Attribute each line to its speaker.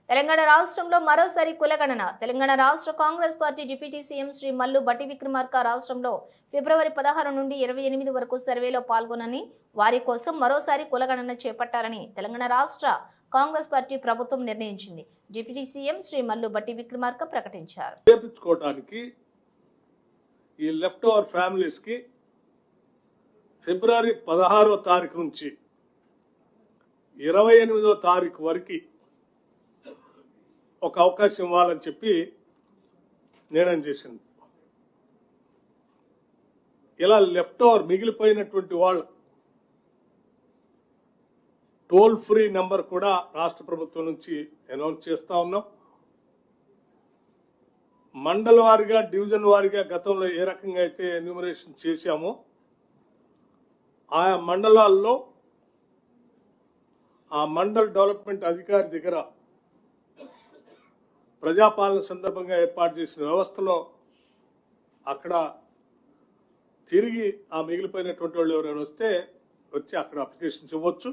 Speaker 1: తెలంగాణ రాష్ట్రంలో మరోసారి కులగణన. తెలంగాణ రాష్ట్ర Congress party deputy CM Shri Mallu Bhatti Vikramarka రాష్ట్రంలో ఫిబ్రవరి 16 నుండి 28 వరకు సర్వేలో పాల్గొనని, వారి కోసం మరోసారి కులగణన చేపట్టాలని తెలంగాణ రాష్ట్ర కాంగ్రెస్ పార్టీ ప్రభుత్వం నిర్ణయించింది. డిప్యూటీ సీఎం శ్రీ మల్లు బట్టి విక్రమార్క ప్రకటించారు.
Speaker 2: చేపించుకోవడానికి ఈ లెఫ్ట్ ఓవర్ ఫ్యామిలీస్ కి ఫిబ్రవరి 16వ తారీఖు నుంచి 28వ తారీఖు వరకు ఒక అవకాశం ఇవ్వాలని చెప్పి నిర్ణయం చేసింది. ఇలా లెఫ్ట్ ఓవర్ మిగిలిపోయినటువంటి వాళ్ళు టోల్ ఫ్రీ నెంబర్ కూడా రాష్ట్ర ప్రభుత్వం నుంచి అనౌన్స్ చేస్తా ఉన్నాం. మండల వారిగా, డివిజన్ వారిగా గతంలో ఏ రకంగా అయితే ఎన్యూమరేషన్ చేశామో ఆయా మండలాల్లో ఆ మండల్ డెవలప్మెంట్ అధికారి దగ్గర ప్రజాపాలన సందర్భంగా ఏర్పాటు చేసిన వ్యవస్థలో అక్కడ తిరిగి ఆ మిగిలిపోయినటువంటి వాళ్ళు ఎవరైనా వస్తే వచ్చి అక్కడ అప్లికేషన్స్ ఇవ్వచ్చు.